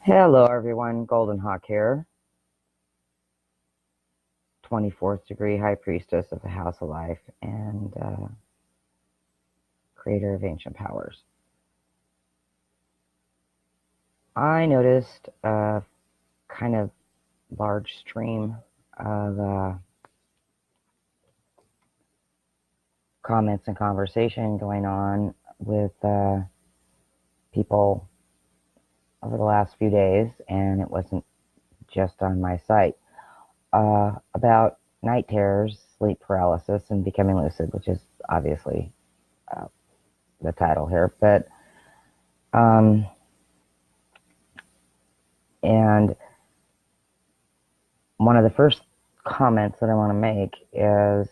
Hello everyone, GoldenHawk here, 24th degree High Priestess of the House of Life and creator of Ancient Powers. I noticed a kind of large stream of comments and conversation going on with people over the last few days, and it wasn't just on my site, about night terrors, sleep paralysis, and becoming lucid, which is obviously the title here, but and one of the first comments that I want to make is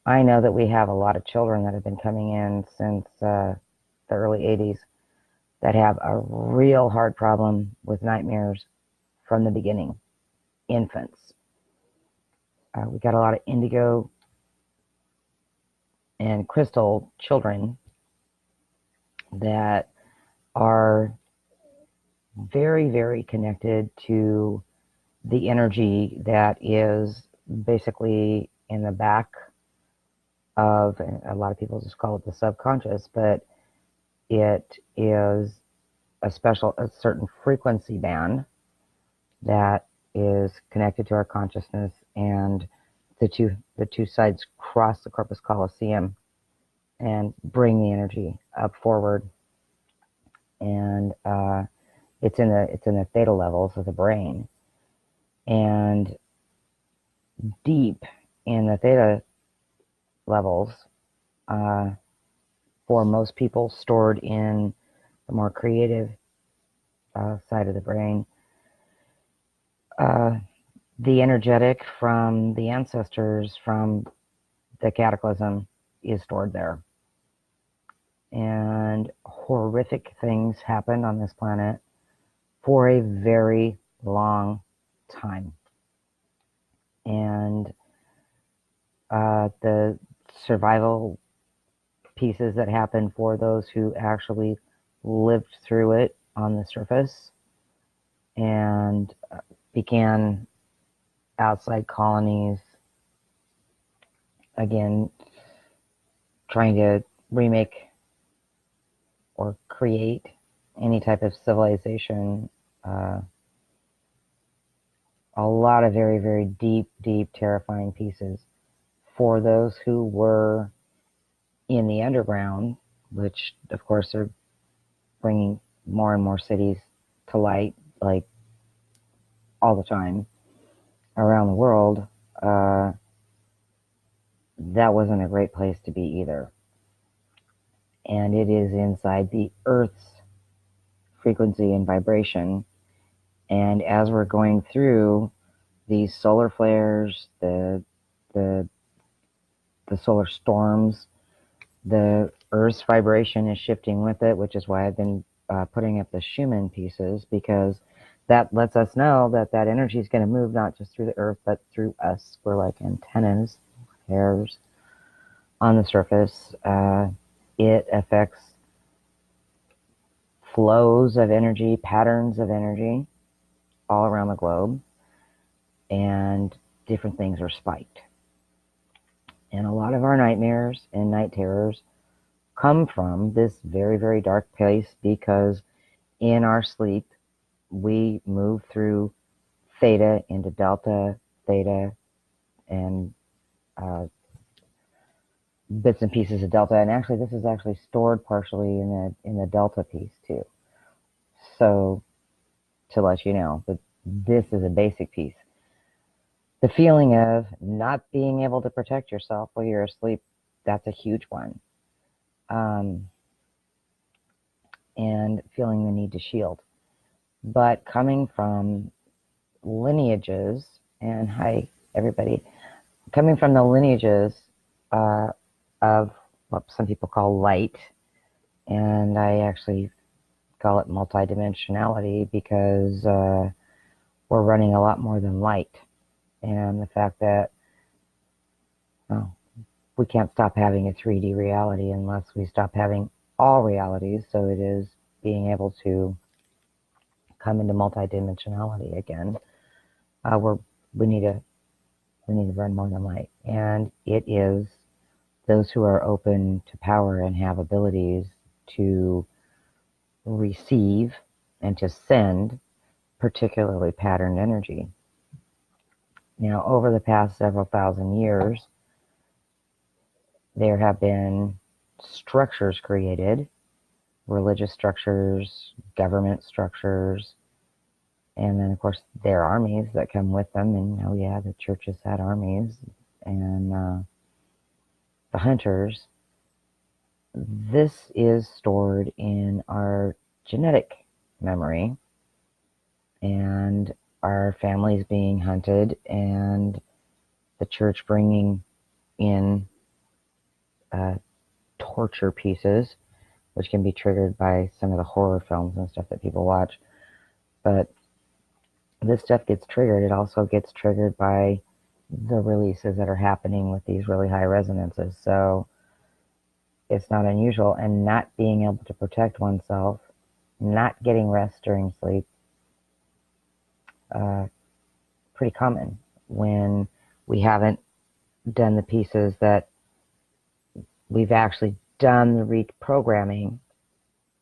I know that we have a lot of children that have been coming in since the early 80s that have a real hard problem with nightmares from the beginning. Infants. We got a lot of indigo and crystal children that are very, very connected to the energy that is basically in the back of, a lot of people just call it the subconscious, but it is a certain frequency band that is connected to our consciousness, and the two sides cross the corpus callosum and bring the energy up forward, and it's in the theta levels of the brain, and deep in the theta levels, for most people, stored in the more creative side of the brain, the energetic from the ancestors from the cataclysm is stored there. And horrific things happened on this planet for a very long time. And the survival pieces that happened for those who actually lived through it on the surface and began outside colonies, again, trying to remake or create any type of civilization. A lot of very, very deep, terrifying pieces for those who were in the underground, which of course are bringing more and more cities to light, like all the time around the world. That wasn't a great place to be either. And it is inside the Earth's frequency and vibration. And as we're going through these solar flares, the solar storms, the Earth's vibration is shifting with it, which is why I've been putting up the Schumann pieces, because that lets us know that energy is going to move not just through the Earth, but through us. We're like antennas, hairs on the surface. It affects flows of energy, patterns of energy all around the globe, and different things are spiked. And a lot of our nightmares and night terrors come from this very, very dark place, because in our sleep we move through theta into delta, theta, and bits and pieces of delta. And actually, this is actually stored partially in the delta piece too. So, to let you know, that this is a basic piece. The feeling of not being able to protect yourself while you're asleep, that's a huge one. And feeling the need to shield. But coming from lineages, and hi everybody, coming from the lineages of what some people call light, and I actually call it multidimensionality, because we're running a lot more than light. And the fact that we can't stop having a 3D reality unless we stop having all realities. So it is being able to come into multidimensionality again, where we need to run more than light. And it is those who are open to power and have abilities to receive and to send particularly patterned energy. Now, over the past several thousand years, there have been structures created, religious structures, government structures, and then, of course, there are armies that come with them. And, oh, yeah, the churches had armies. And the hunters. This is stored in our genetic memory. And our families being hunted, and the church bringing in torture pieces, which can be triggered by some of the horror films and stuff that people watch. But this stuff gets triggered. It also gets triggered by the releases that are happening with these really high resonances. So it's not unusual. And not being able to protect oneself, not getting rest during sleep, pretty common when we haven't done the pieces that we've actually done the reprogramming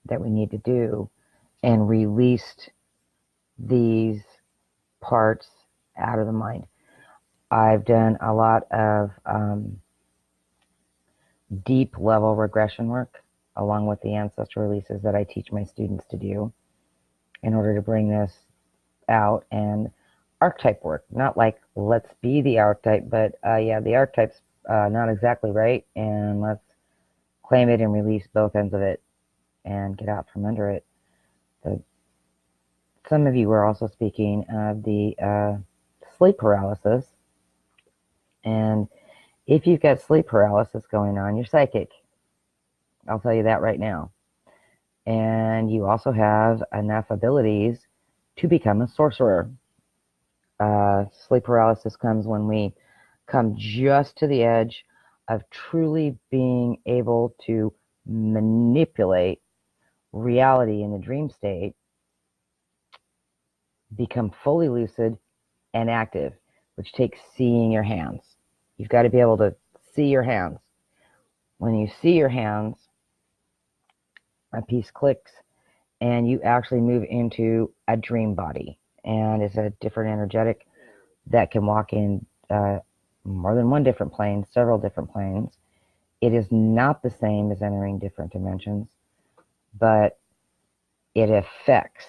that we need to do and released these parts out of the mind. I've done a lot of deep level regression work along with the ancestor releases that I teach my students to do in order to bring this out, and archetype work, not like let's be the archetype, but yeah, the archetype's not exactly right, and let's claim it and release both ends of it and get out from under it. Some of you were also speaking of the sleep paralysis, and if you've got sleep paralysis going on, you're psychic. I'll tell you that right now. And you also have enough abilities to become a sorcerer. Sleep paralysis comes when we come just to the edge of truly being able to manipulate reality in the dream state, become fully lucid and active, which takes seeing your hands. You've got to be able to see your hands. When you see your hands, a piece clicks and you actually move into a dream body. And it's a different energetic that can walk in more than one different plane, several different planes. It is not the same as entering different dimensions, but it affects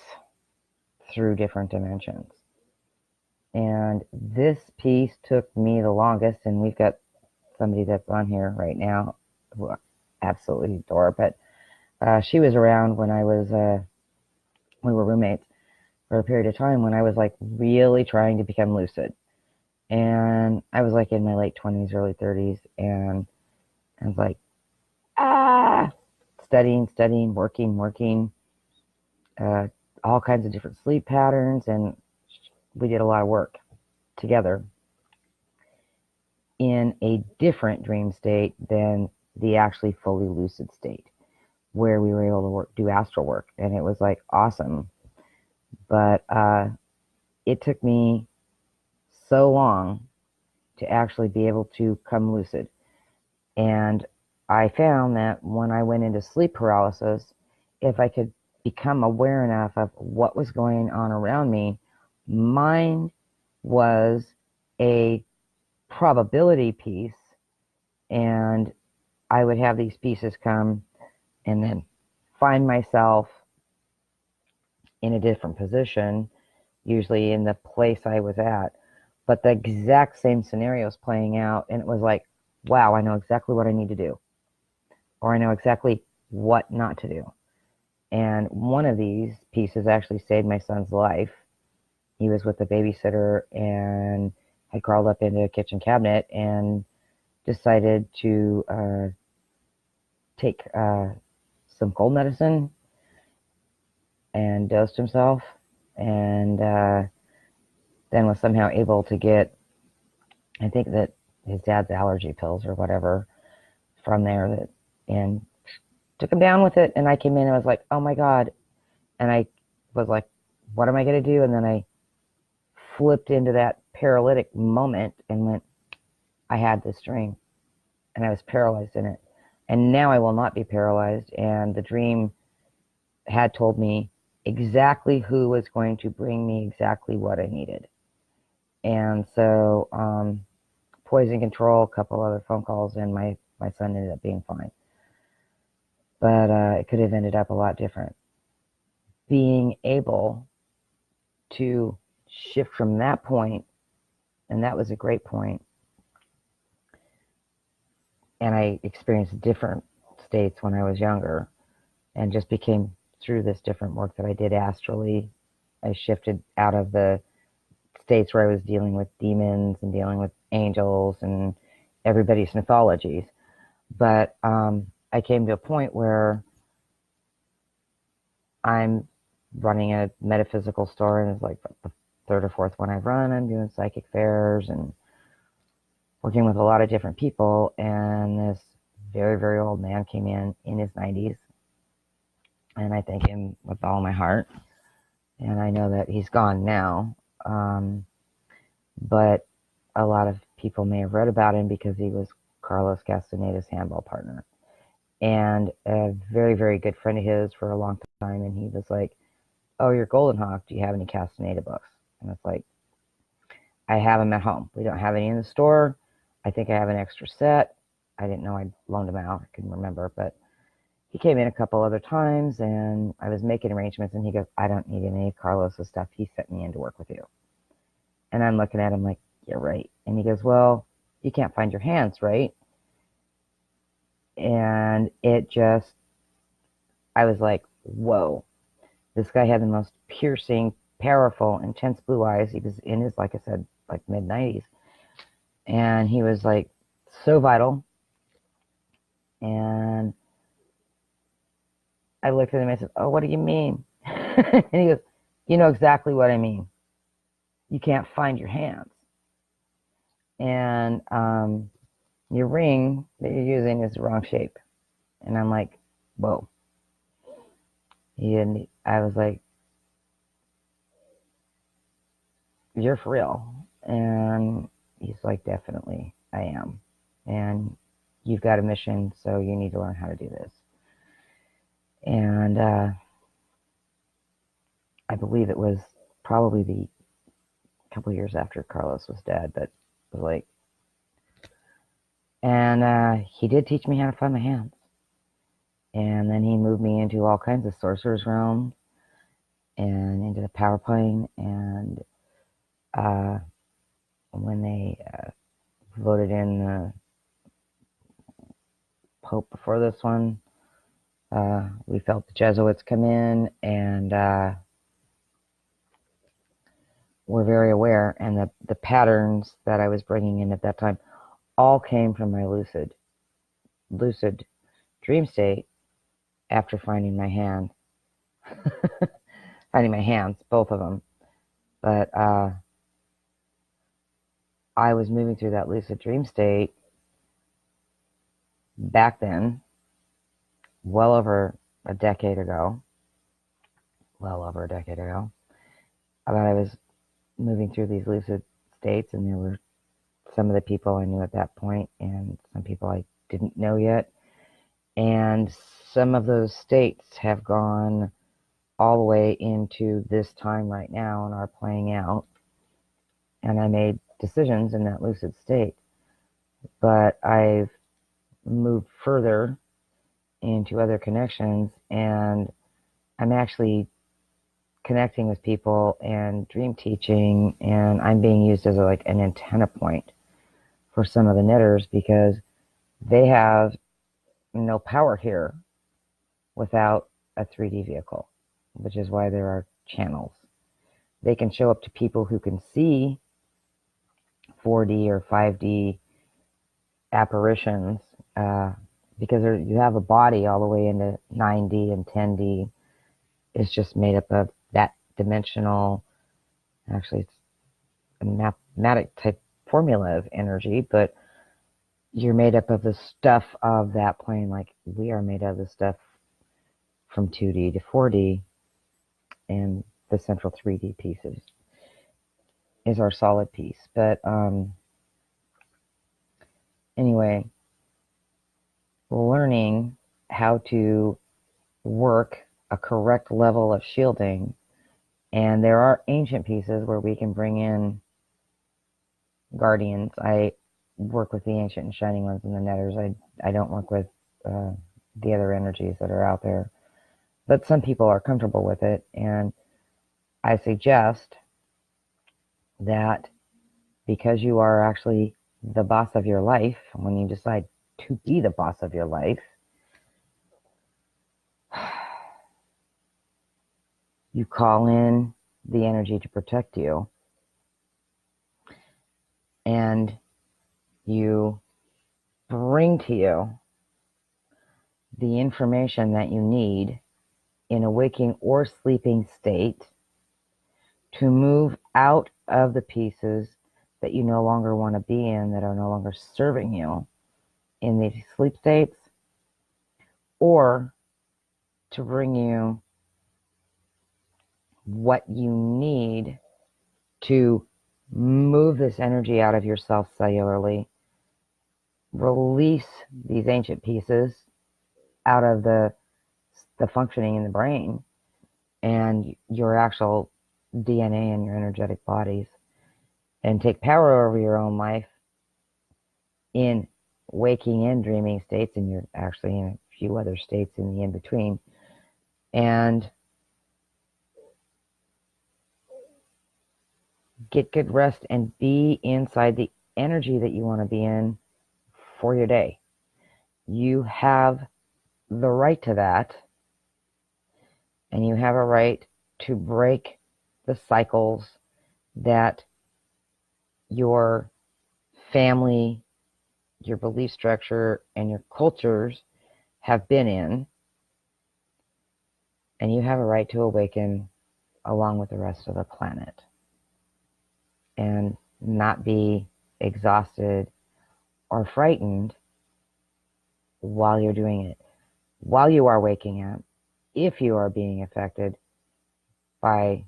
through different dimensions. And this piece took me the longest, and we've got somebody that's on here right now who I absolutely adore, but she was around when I was, we were roommates for a period of time when I was like really trying to become lucid. And I was like in my late 20s, early 30s, and I was like, studying, working, all kinds of different sleep patterns, and we did a lot of work together in a different dream state than the actually fully lucid state, where we were able to do astral work, and it was like awesome. But it took me so long to actually be able to come lucid. And I found that when I went into sleep paralysis, if I could become aware enough of what was going on around me, mine was a probability piece, and I would have these pieces come and then find myself in a different position, usually in the place I was at, but the exact same scenario is playing out, and it was like, wow, I know exactly what I need to do, or I know exactly what not to do. And one of these pieces actually saved my son's life. He was with a babysitter and had crawled up into a kitchen cabinet and decided to take some cold medicine and dosed himself, and then was somehow able to get, I think that his dad's allergy pills or whatever from there, and took him down with it. And I came in and I was like, oh my God. And I was like what am I going to do? And then I flipped into that paralytic moment and went, I had this dream and I was paralyzed in it. And now I will not be paralyzed. And the dream had told me exactly who was going to bring me exactly what I needed. And so, poison control, a couple other phone calls, and my son ended up being fine. But it could have ended up a lot different. Being able to shift from that point, and that was a great point, and I experienced different states when I was younger, and just became, through this different work that I did astrally, I shifted out of the states where I was dealing with demons and dealing with angels and everybody's mythologies. But I came to a point where I'm running a metaphysical store, and it's like the third or fourth one I've run. I'm doing psychic fairs and working with a lot of different people. And this very, very old man came in his 90s. And I thank him with all my heart. And I know that he's gone now. But a lot of people may have read about him because he was Carlos Castaneda's handball partner. And a very, very good friend of his for a long time. And he was like, oh, you're GoldenHawk. Do you have any Castaneda books? And it's like, I have them at home. We don't have any in the store. I think I have an extra set. I didn't know I loaned them out. I couldn't remember. But he came in a couple other times, and I was making arrangements. And he goes, I don't need any of Carlos's stuff. He sent me in to work with you. And I'm looking at him like, you're right. And he goes, well, you can't find your hands, right? And it just, I was like, whoa. This guy had the most piercing, powerful, intense blue eyes. He was in his, like I said, like mid-90s. And he was like so vital. And I looked at him and I said, oh, what do you mean? And he goes, you know exactly what I mean. You can't find your hands. And your ring that you're using is the wrong shape. And I'm like, whoa. And I was like, you're for real? And he's like, definitely, I am. And you've got a mission, so you need to learn how to do this. And I believe it was probably the couple years after Carlos was dead, but it was like, and he did teach me how to find my hands. And then he moved me into all kinds of sorcerer's realms and into the power plane. And when they voted in the Pope before this one, we felt the Jesuits come in, and were very aware. And the patterns that I was bringing in at that time all came from my lucid dream state after finding my hand. Finding my hands, both of them. But I was moving through that lucid dream state back then, well over a decade ago. But I was moving through these lucid states, and there were some of the people I knew at that point, and some people I didn't know yet. And some of those states have gone all the way into this time right now and are playing out. And I made decisions in that lucid state. But I've moved further into other connections, and I'm actually connecting with people and dream teaching, and I'm being used as like an antenna point for some of the knitters, because they have no power here without a 3D vehicle, which is why there are channels. They can show up to people who can see 4D or 5D apparitions, because you have a body all the way into 9D and 10D. It's just made up of that dimensional, actually it's a mathematic type formula of energy, but you're made up of the stuff of that plane, like we are made of the stuff from 2D to 4D, and the central 3D pieces, is our solid piece. But anyway, learning how to work a correct level of shielding, and there are ancient pieces where we can bring in guardians. I work with the ancient and shining ones and the netters. I don't work with the other energies that are out there, but some people are comfortable with it, and I suggest that because you are actually the boss of your life, when you decide to be the boss of your life, you call in the energy to protect you, and you bring to you the information that you need in a waking or sleeping state to move out of the pieces that you no longer want to be in, that are no longer serving you in these sleep states, or to bring you what you need to move this energy out of yourself cellularly, release these ancient pieces out of the functioning in the brain and your actual DNA and your energetic bodies, and take power over your own life in waking and dreaming states, and you're actually in a few other states in the in-between, and get good rest and be inside the energy that you want to be in for your day. You have the right to that, and you have a right to break the cycles that your family, your belief structure, and your cultures have been in, and you have a right to awaken along with the rest of the planet and not be exhausted or frightened while you're doing it. While you are waking up, if you are being affected by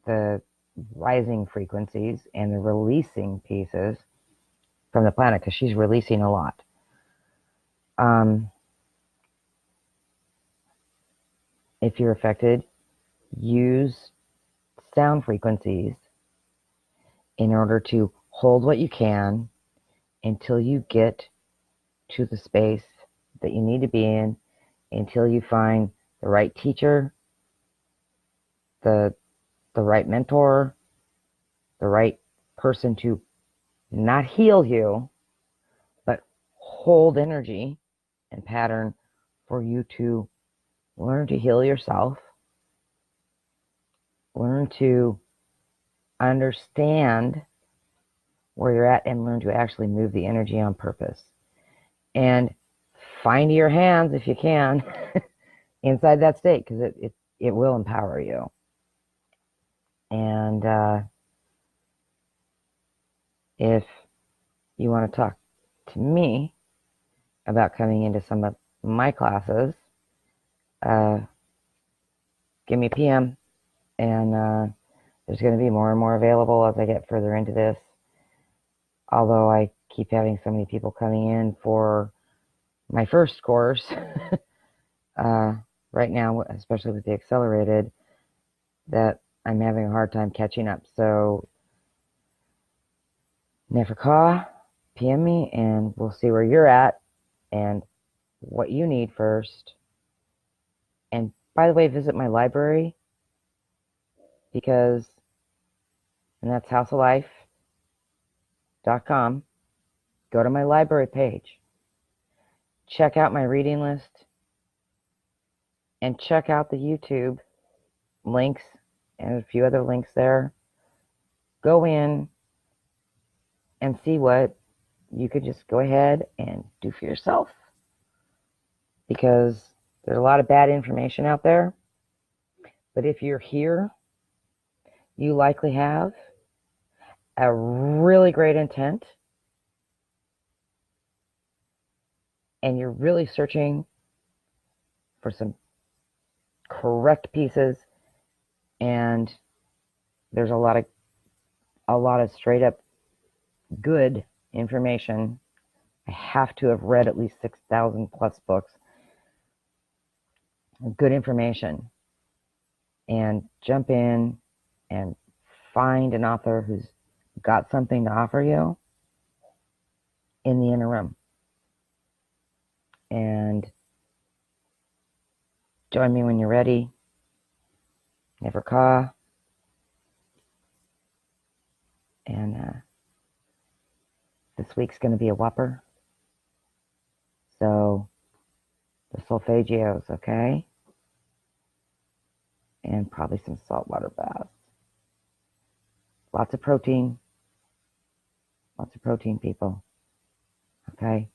the rising frequencies and the releasing pieces from the planet, because she's releasing a lot. If you're affected, use sound frequencies in order to hold what you can until you get to the space that you need to be in, until you find the right teacher, the right mentor, the right person to not heal you, but hold energy and pattern for you to learn to heal yourself, learn to understand where you're at, and learn to actually move the energy on purpose. And find your hands, if you can, inside that state, because it will empower you. And if you want to talk to me about coming into some of my classes, give me a PM, and there's going to be more and more available as I get further into this. Although I keep having so many people coming in for my first course right now, especially with the accelerated, that I'm having a hard time catching up. So Nefrika, PM me, and we'll see where you're at and what you need first. And by the way, visit my library, because, and that's houseoflife.com. Go to my library page, check out my reading list, and check out the YouTube links and a few other links there. Go in and see what you could just go ahead and do for yourself, because there's a lot of bad information out there. But if you're here, you likely have a really great intent, and you're really searching for some correct pieces And there's a lot of straight up good information. I have to have read at least 6,000 plus books. Good information. And jump in and find an author who's got something to offer you in the interim. And join me when you're ready. Never caw. And this week's going to be a whopper. So the solfeggios, okay? And probably some saltwater baths. Lots of protein. Lots of protein, people. Okay?